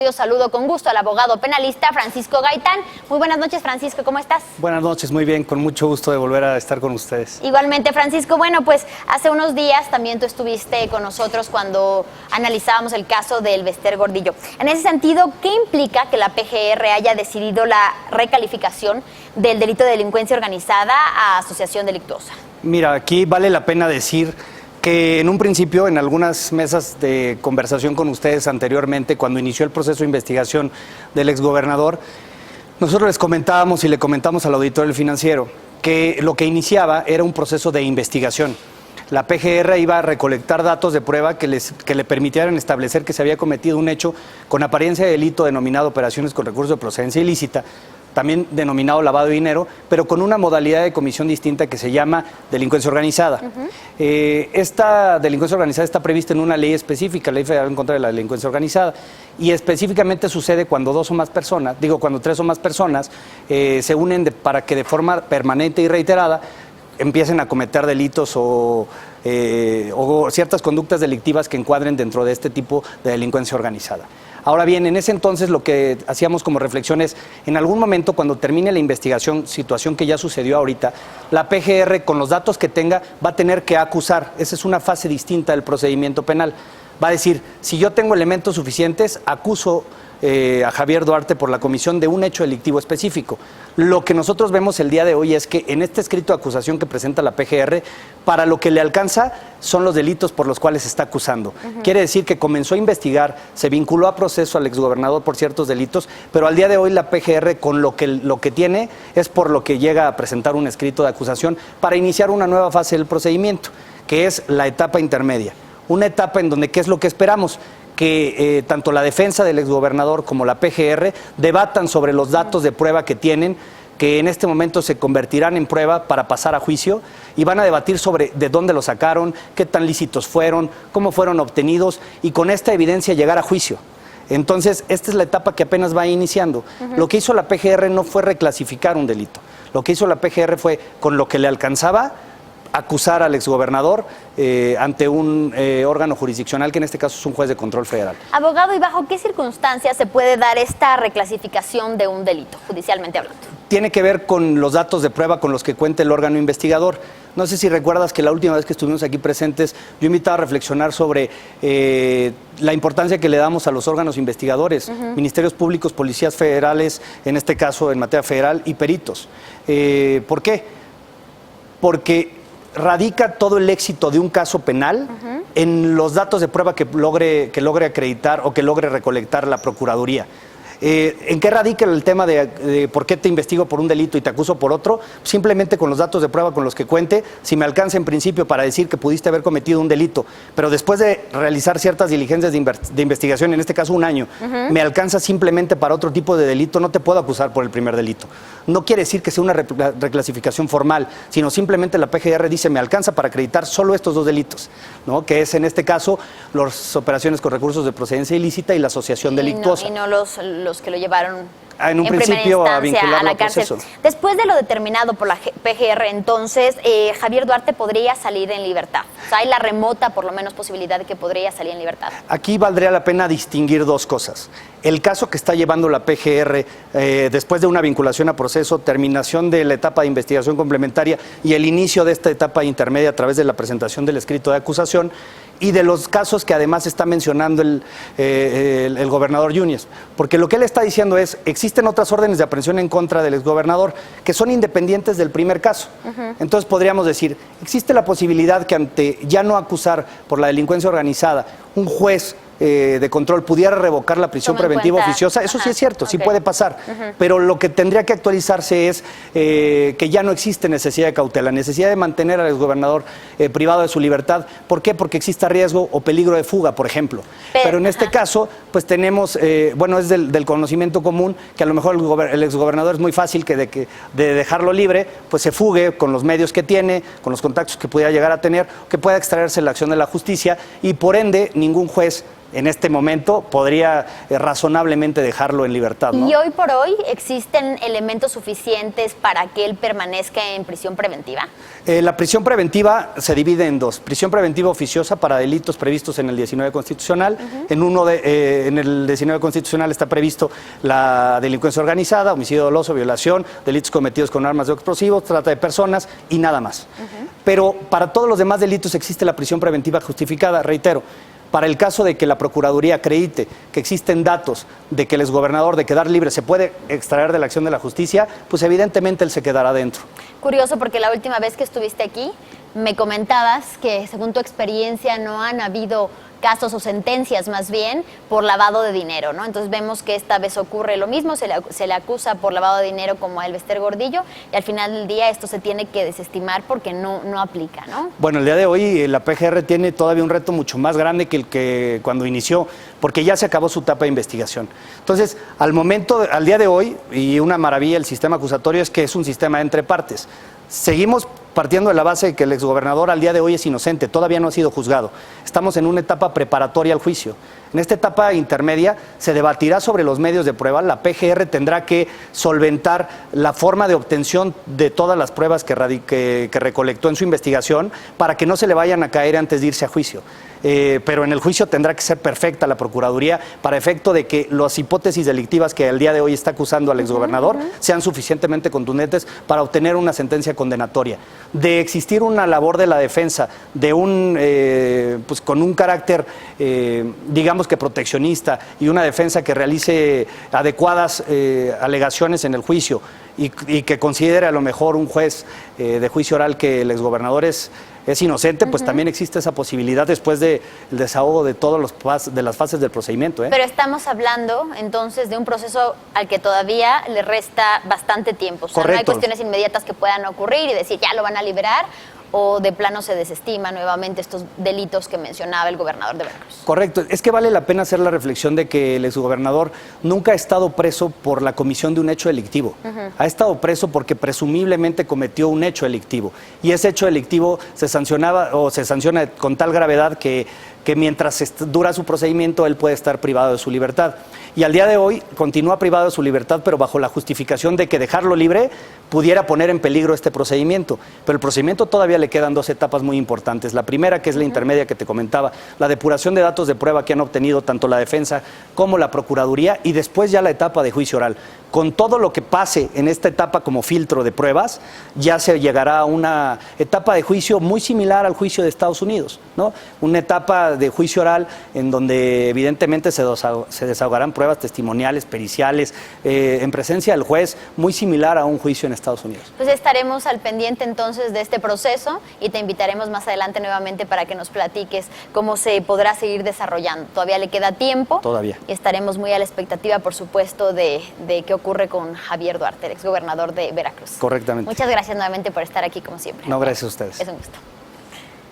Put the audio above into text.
yo saludo con gusto al abogado penalista Francisco Gaitán. Muy buenas noches, Francisco, ¿cómo estás? Buenas noches, muy bien, con mucho gusto de volver a estar con ustedes. Igualmente, Francisco, bueno, pues hace unos días también tú estuviste con nosotros cuando analizábamos el caso del Bester Gordillo. En ese sentido, ¿qué implica que la PGR haya decidido la recalificación del delito de delincuencia organizada a asociación delictuosa? Mira, aquí vale la pena decir que en un principio, en algunas mesas de conversación con ustedes anteriormente, cuando inició el proceso de investigación del exgobernador, nosotros les comentábamos y le comentamos al auditor del Financiero que lo que iniciaba era un proceso de investigación. La PGR iba a recolectar datos de prueba que le permitieran establecer que se había cometido un hecho con apariencia de delito denominado operaciones con recursos de procedencia ilícita, también denominado lavado de dinero, pero con una modalidad de comisión distinta que se llama delincuencia organizada. Esta delincuencia organizada está prevista en una ley específica, Ley Federal en contra de la delincuencia organizada, y específicamente sucede cuando cuando tres o más personas se unen para que de forma permanente y reiterada empiecen a cometer delitos o ciertas conductas delictivas que encuadren dentro de este tipo de delincuencia organizada. Ahora bien, en ese entonces lo que hacíamos como reflexión es, en algún momento cuando termine la investigación, situación que ya sucedió ahorita, la PGR con los datos que tenga va a tener que acusar. Esa es una fase distinta del procedimiento penal. Va a decir, si yo tengo elementos suficientes, acuso a Javier Duarte por la comisión de un hecho delictivo específico. Lo que nosotros vemos el día de hoy es que en este escrito de acusación que presenta la PGR, para lo que le alcanza son los delitos por los cuales se está acusando. Quiere decir que comenzó a investigar, se vinculó a proceso al exgobernador por ciertos delitos, pero al día de hoy la PGR con lo que tiene es por lo que llega a presentar un escrito de acusación para iniciar una nueva fase del procedimiento, que es la etapa intermedia. Una etapa en donde, ¿qué es lo que esperamos? Que tanto la defensa del exgobernador como la PGR debatan sobre los datos de prueba que tienen, que en este momento se convertirán en prueba para pasar a juicio, y van a debatir sobre de dónde lo sacaron, qué tan lícitos fueron, cómo fueron obtenidos, y con esta evidencia llegar a juicio. Entonces, esta es la etapa que apenas va iniciando. Lo que hizo la PGR no fue reclasificar un delito. Lo que hizo la PGR fue, con lo que le alcanzaba, acusar al exgobernador ante un órgano jurisdiccional, que en este caso es un juez de control federal. Abogado, ¿y bajo qué circunstancias se puede dar esta reclasificación de un delito, judicialmente hablando? Tiene que ver con los datos de prueba con los que cuenta el órgano investigador. No sé si recuerdas que la última vez que estuvimos aquí presentes, yo invitaba a reflexionar sobre la importancia que le damos a los órganos investigadores, ministerios públicos, policías federales, en este caso en materia federal, y peritos. ¿Por qué? Porque radica todo el éxito de un caso penal en los datos de prueba que logre acreditar o que logre recolectar la Procuraduría. ¿En qué radica el tema de por qué te investigo por un delito y te acuso por otro? Simplemente con los datos de prueba con los que cuente, si me alcanza en principio para decir que pudiste haber cometido un delito, pero después de realizar ciertas diligencias de investigación, en este caso un año, me alcanza simplemente para otro tipo de delito, no te puedo acusar por el primer delito. No quiere decir que sea una reclasificación formal, sino simplemente la PGR dice, me alcanza para acreditar solo estos dos delitos, ¿no? Que es en este caso las operaciones con recursos de procedencia ilícita y la asociación delictuosa. Y no los que lo llevaron en un principio primera a vincularlo a la cárcel. Después de lo determinado por la PGR, entonces, Javier Duarte podría salir en libertad. O sea, hay la remota, por lo menos, posibilidad de que podría salir en libertad. Aquí valdría la pena distinguir dos cosas. El caso que está llevando la PGR, después de una vinculación a proceso, terminación de la etapa de investigación complementaria y el inicio de esta etapa intermedia a través de la presentación del escrito de acusación, y de los casos que además está mencionando el gobernador Yúñez. Porque lo que él está diciendo es, existen otras órdenes de aprehensión en contra del exgobernador que son independientes del primer caso. Entonces podríamos decir, existe la posibilidad que ante ya no acusar por la delincuencia organizada, un juez de control pudiera revocar la prisión preventiva oficiosa, eso sí es cierto, sí puede pasar, pero lo que tendría que actualizarse es que ya no existe necesidad de cautela, necesidad de mantener al exgobernador privado de su libertad. ¿Por qué? Porque exista riesgo o peligro de fuga, por ejemplo. Pero en este caso, pues tenemos, bueno, es del conocimiento común que a lo mejor el exgobernador es muy fácil que de dejarlo libre, pues se fugue con los medios que tiene, con los contactos que pudiera llegar a tener, que pueda extraerse la acción de la justicia, y por ende ningún juez en este momento podría razonablemente dejarlo en libertad, ¿no? ¿Y hoy por hoy existen elementos suficientes para que él permanezca en prisión preventiva? La prisión preventiva se divide en dos. Prisión preventiva oficiosa para delitos previstos en el 19 constitucional. En el 19 constitucional está previsto la delincuencia organizada, homicidio doloso, violación, delitos cometidos con armas de explosivos, trata de personas y nada más. Pero para todos los demás delitos existe la prisión preventiva justificada, reitero. Para el caso de que la Procuraduría acredite que existen datos de que el exgobernador de quedar libre se puede extraer de la acción de la justicia, pues evidentemente él se quedará dentro. Curioso, porque la última vez que estuviste aquí me comentabas que según tu experiencia no han habido casos o sentencias más bien por lavado de dinero, ¿no? Entonces vemos que esta vez ocurre lo mismo, se le acusa por lavado de dinero como a Elbester Gordillo y al final del día esto se tiene que desestimar porque no aplica, ¿no? Bueno, el día de hoy la PGR tiene todavía un reto mucho más grande que el que cuando inició, porque ya se acabó su etapa de investigación. Entonces, al día de hoy, y una maravilla el sistema acusatorio es que es un sistema entre partes. Seguimos partiendo de la base de que el exgobernador al día de hoy es inocente, todavía no ha sido juzgado. Estamos en una etapa preparatoria al juicio. En esta etapa intermedia se debatirá sobre los medios de prueba. La PGR tendrá que solventar la forma de obtención de todas las pruebas que recolectó en su investigación para que no se le vayan a caer antes de irse a juicio. Pero en el juicio tendrá que ser perfecta la Procuraduría para efecto de que las hipótesis delictivas que al día de hoy está acusando al exgobernador sean suficientemente contundentes para obtener una sentencia condenatoria. De existir una labor de la defensa pues con un carácter, digamos que proteccionista y una defensa que realice adecuadas alegaciones en el juicio y que considere a lo mejor un juez de juicio oral que el exgobernador es inocente, pues también existe esa posibilidad después del desahogo de todas las fases del procedimiento. Pero estamos hablando entonces de un proceso al que todavía le resta bastante tiempo. O sea, no hay cuestiones inmediatas que puedan ocurrir y decir ya lo van a liberar, o de plano se desestima nuevamente estos delitos que mencionaba el gobernador de Veracruz. Correcto. Es que vale la pena hacer la reflexión de que el exgobernador nunca ha estado preso por la comisión de un hecho delictivo. Ha estado preso porque presumiblemente cometió un hecho delictivo. Y ese hecho delictivo se sanciona con tal gravedad que mientras dura su procedimiento él puede estar privado de su libertad. Y al día de hoy continúa privado de su libertad, pero bajo la justificación de que dejarlo libre pudiera poner en peligro este procedimiento. Pero el procedimiento todavía le quedan dos etapas muy importantes. La primera, que es la intermedia que te comentaba, la depuración de datos de prueba que han obtenido tanto la defensa como la Procuraduría, y después ya la etapa de juicio oral. Con todo lo que pase en esta etapa como filtro de pruebas, ya se llegará a una etapa de juicio muy similar al juicio de Estados Unidos, ¿no? Una etapa de juicio oral en donde evidentemente se desahogarán pruebas testimoniales, periciales, en presencia del juez, muy similar a un juicio en Estados Unidos. Pues estaremos al pendiente entonces de este proceso y te invitaremos más adelante nuevamente para que nos platiques cómo se podrá seguir desarrollando. Todavía le queda tiempo. Todavía. Y estaremos muy a la expectativa, por supuesto, de qué ocurre con Javier Duarte, el exgobernador de Veracruz. Correctamente. Muchas gracias nuevamente por estar aquí, como siempre. No, gracias a ustedes. Es un gusto.